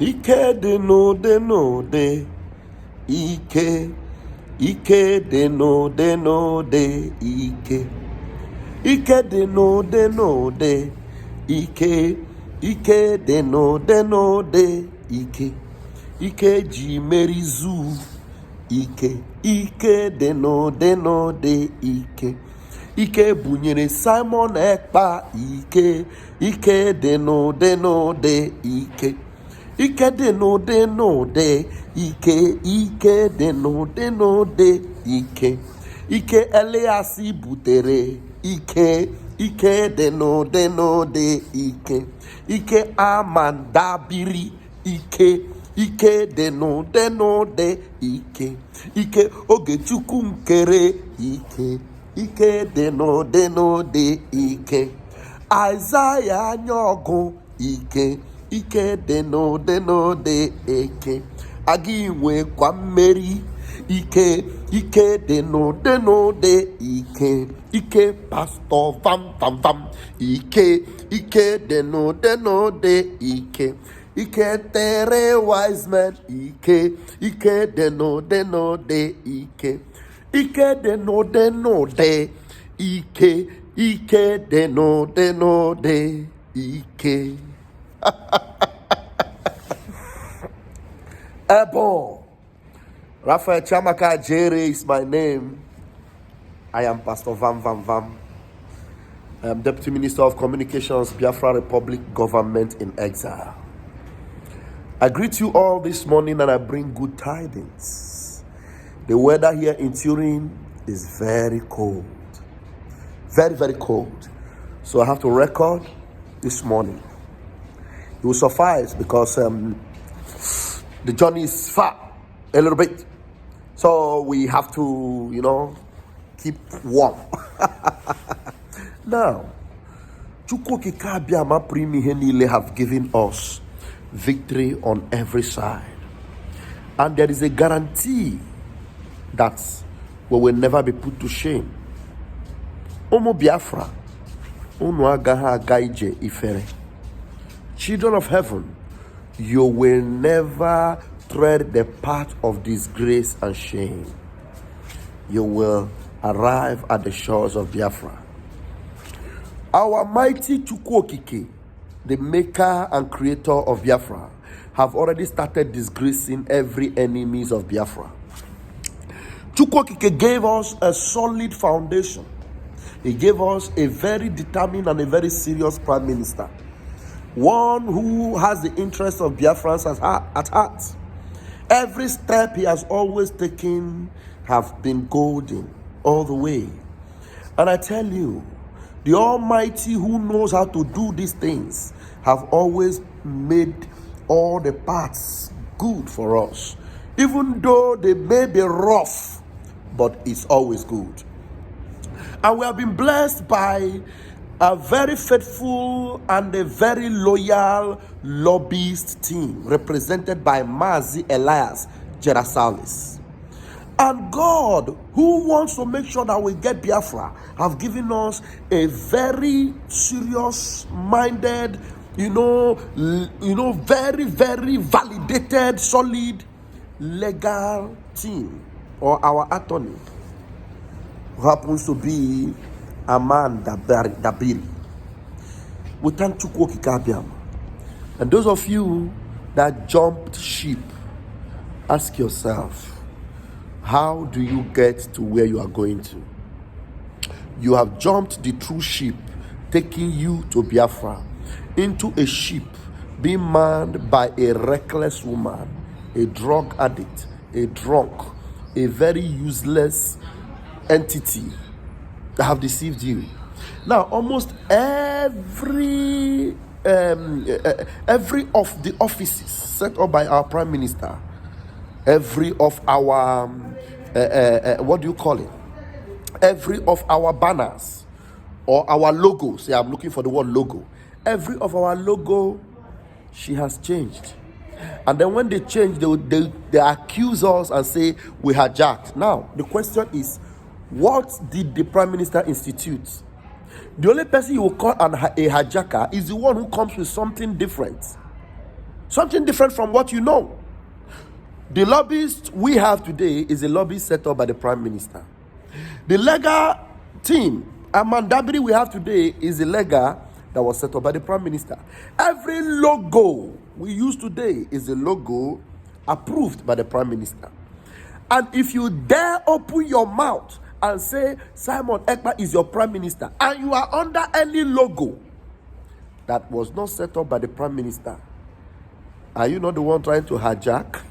Ike de no de no de. Ike. Ike de no de no de. Ike. Ike de no de no de. Ike. Ike de no de no de. Ike. Ike ji merizu. Ike. Ike de no de. Ike. Ike bunyere Simon Ekpa. Ike. Ike de no de. Ike. Ike de no de. Ike. Ike de no de. Ike. Ike Eliasi butere. Ike. Ike de no de. Ike. Ike aman DABIRI. Ike. Ike de no de. Ike. Ike Ogechukwu NKERE. Ike. Ike de no de. Ike. Isaiah Nyogo. Ike. Ike de no de. Ike. Aginwe kwa mmeri. Ike. Ike de no de. Ike. Ike Pastor Vam. Ike. Ike de no de. Ike. Ike tere wise man. Ike. Ike de no de. Ike. Ike de no de. Ike. Ike de no de. Ike. Ebon. Raphael Chamaka Jere is my name. I am Pastor Vam. I am Deputy Minister of Communications, Biafra Republic Government in Exile. I greet you all this morning and I bring good tidings. The weather here in Turin is very cold. Very, very cold. So I have to record this morning. It will suffice because the journey is far a little bit. So we have to, keep warm. Now, Chukwu Abiyama Primi Henile have given us victory on every side. And there is a guarantee that we will never be put to shame. Omo Biafra, unu agaha agaije ifere. Children of heaven, you will never tread the path of disgrace and shame. You will arrive at the shores of Biafra. Our mighty Chukwu Okike, the maker and creator of Biafra, have already started disgracing every enemies of Biafra. Chukwu Okike gave us a solid foundation. He gave us a very determined and a very serious prime minister. One who has the interests of Biafrans at heart. Every step he has always taken have been golden all the way. And I tell you, the Almighty who knows how to do these things have always made all the paths good for us. Even though they may be rough, but it's always good. And we have been blessed by a very faithful and a very loyal lobbyist team represented by Mazi Elias Jerasalis. And God, who wants to make sure that we get Biafra, have given us a very serious-minded, very, very validated, solid, legal team, or our attorney, who happens to be a man Dabiri. We thank Chukwu Okike. And those of you that jumped ship, ask yourself, how do you get to where you are going to? You have jumped the true ship, taking you to Biafra, into a ship being manned by a reckless woman, a drug addict, a drunk, a very useless entity that have deceived you. Now, almost every of the offices set up by our prime minister, every of our every of our banners or our logos. Yeah, I'm looking for the word logo. Every of our logo, she has changed. And then when they change, they accuse us and say we hijacked. Now, the question is, what did the Prime Minister institute? The only person you will call a hijacker is the one who comes with something different. Something different from what you know. The lobbyist we have today is a lobbyist set up by the Prime Minister. The legal team, DABIRI, we have today is a legal that was set up by the Prime Minister. Every logo we use today is a logo approved by the Prime Minister. And if you dare open your mouth and say Simon Ekpa is your Prime Minister, and you are under any logo that was not set up by the Prime Minister, are you not the one trying to hijack?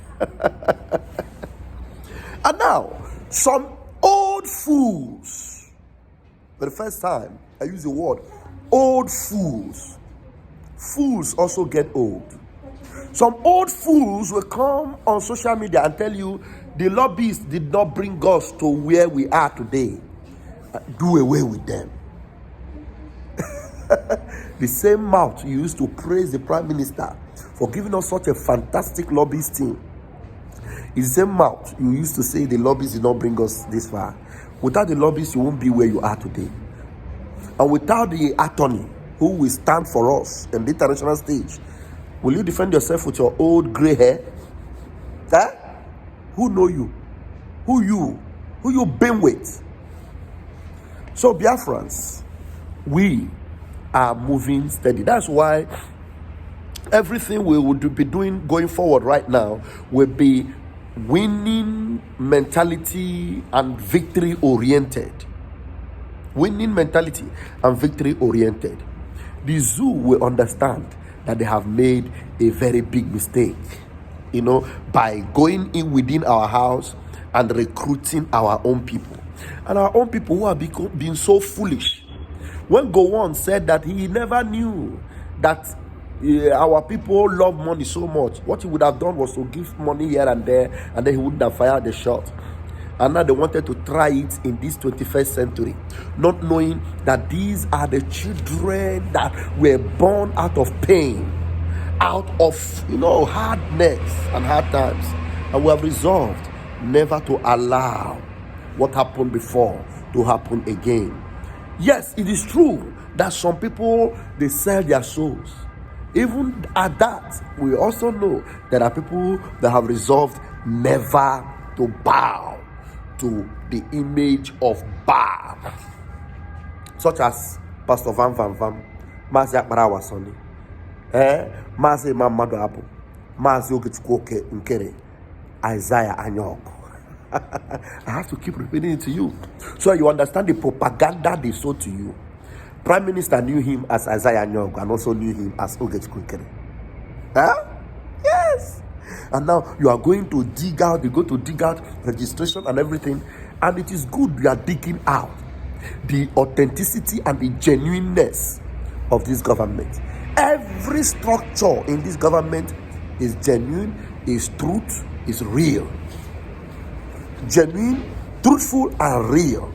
And now, some old fools, for the first time I use the word old fools. Fools also get old. Some old fools will come on social media and tell you the lobbyists did not bring us to where we are today. Do away with them. The same mouth you used to praise the Prime Minister for giving us such a fantastic lobbyist team is the same mouth you used to say the lobbyists did not bring us this far. Without the lobbyists, you won't be where you are today. And without the attorney who will stand for us in the international stage, will you defend yourself with your old gray hair? Eh? Who know you? Who you been with? So Biafrans, we are moving steady. That's why everything we would be doing going forward right now will be winning mentality and victory oriented. Winning mentality and victory oriented. The zoo will understand that they have made a very big mistake, by going in within our house and recruiting our own people. And our own people who have been so foolish. When Gowon said that he never knew that our people love money so much, what he would have done was to give money here and there, and then he wouldn't have fired the shot. And now they wanted to try it in this 21st century, not knowing that these are the children that were born out of pain, out of hardness and hard times, and we have resolved never to allow what happened before to happen again. Yes, it is true that some people, they sell their souls. Even at that, we also know there are people that have resolved never to bow to the image of Baal, such as Pastor Van, Mazi Akbara Wasoni, Mazi Mamadu Abu, Mazi Ogechukwoke NKERE, Isaiah Anyok. I have to keep repeating it to you so you understand the propaganda they sold to you. Prime Minister knew him as Isaiah Anyok and also knew him as Ogechukwoke NKERE. Yes. And now you are going to dig out, registration and everything. And it is good you are digging out the authenticity and the genuineness of this government. Every structure in this government is genuine, is truth, is real. Genuine, truthful, and real.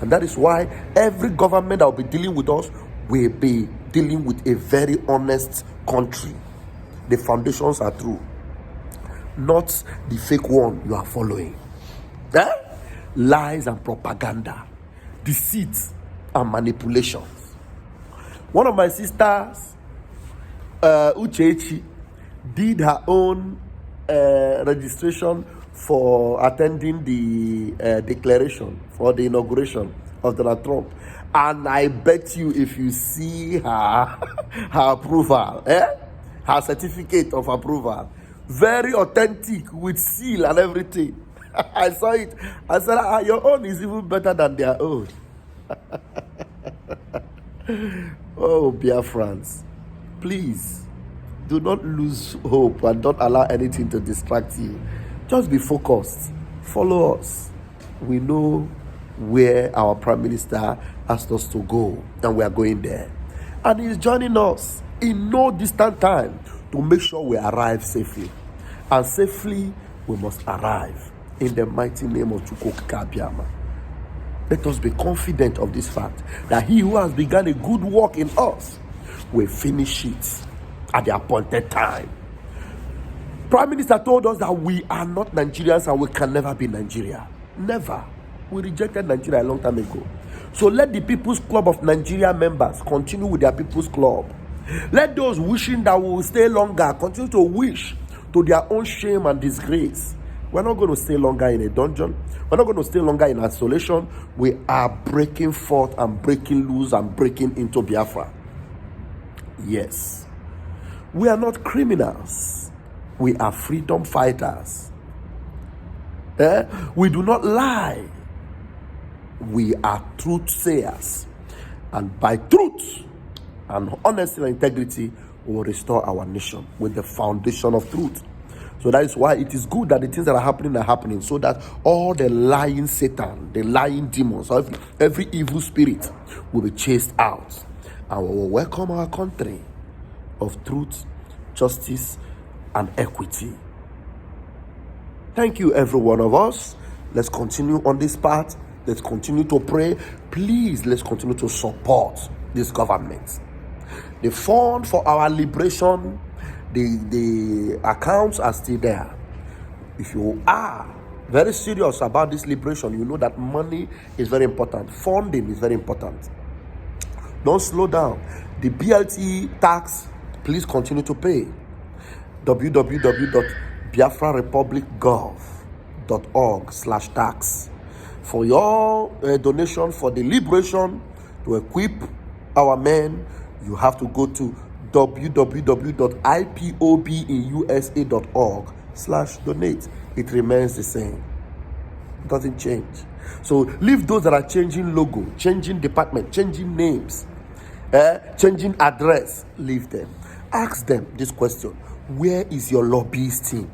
And that is why every government that will be dealing with us will be dealing with a very honest country. The foundations are true, not the fake one you are following. Lies and propaganda, deceit and manipulations. One of my sisters, Uchechi, did her own registration for attending the declaration for the inauguration of Donald Trump. And I bet you, if you see her approval, her certificate of approval, very authentic with seal and everything. I saw it. I said, your own is even better than their own. Oh, Biafrans, please do not lose hope and don't allow anything to distract you. Just be focused. Follow us. We know where our Prime Minister asked us to go, and we are going there. And he's joining us in no distant time to make sure we arrive safely. And safely, we must arrive in the mighty name of Chukwuka. Let us be confident of this fact, that he who has begun a good work in us will finish it at the appointed time. Prime Minister told us that we are not Nigerians and we can never be Nigeria. Never. We rejected Nigeria a long time ago. So let the People's Club of Nigeria members continue with their People's Club Let those wishing that we will stay longer continue to wish to their own shame and disgrace. We're not going to stay longer in a dungeon. We're not going to stay longer in isolation. We are breaking forth and breaking loose and breaking into Biafra. Yes. We are not criminals. We are freedom fighters. We do not lie. We are truth sayers. And by truth and honesty and integrity, we will restore our nation with the foundation of truth. So that is why it is good that the things that are happening, so that all the lying Satan, the lying demons, every evil spirit will be chased out. And we will welcome our country of truth, justice, and equity. Thank you, every one of us. Let's continue on this path. Let's continue to pray. Please, let's continue to support this government. The fund for our liberation, the accounts are still there. If you are very serious about this liberation, you know that money is very important. Funding is very important. Don't slow down. The BLT tax, please continue to pay. www.biafrarepublicgov.org/tax. For your donation for the liberation to equip our men, you have to go to www.ipobinusa.org/donate. It remains the same. It doesn't change. So leave those that are changing logo, changing department, changing names, changing address. Leave them. Ask them this question: where is your lobbyist team?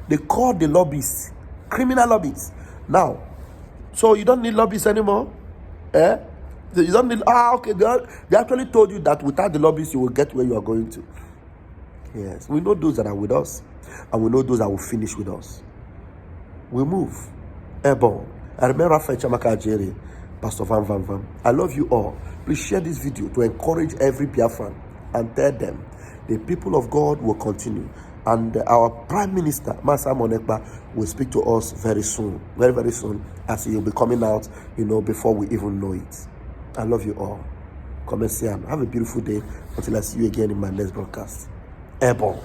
They call the lobbyists criminal lobbyists. Now, so you don't need lobbyists anymore? You don't need, okay, they actually told you that without the lobbyists, you will get where you are going to. Yes, we know those that are with us, and we know those that will finish with us. We move. Airborne. I remember Chamaka, Pastor Van Van Van. I love you all. Please share this video to encourage every Biafran and tell them the people of God will continue. And our Prime Minister, Master Ekpa, will speak to us very soon, very, very soon, as he will be coming out, before we even know it. I love you all. Come and see him. Have a beautiful day until I see you again in my next broadcast. Airborne.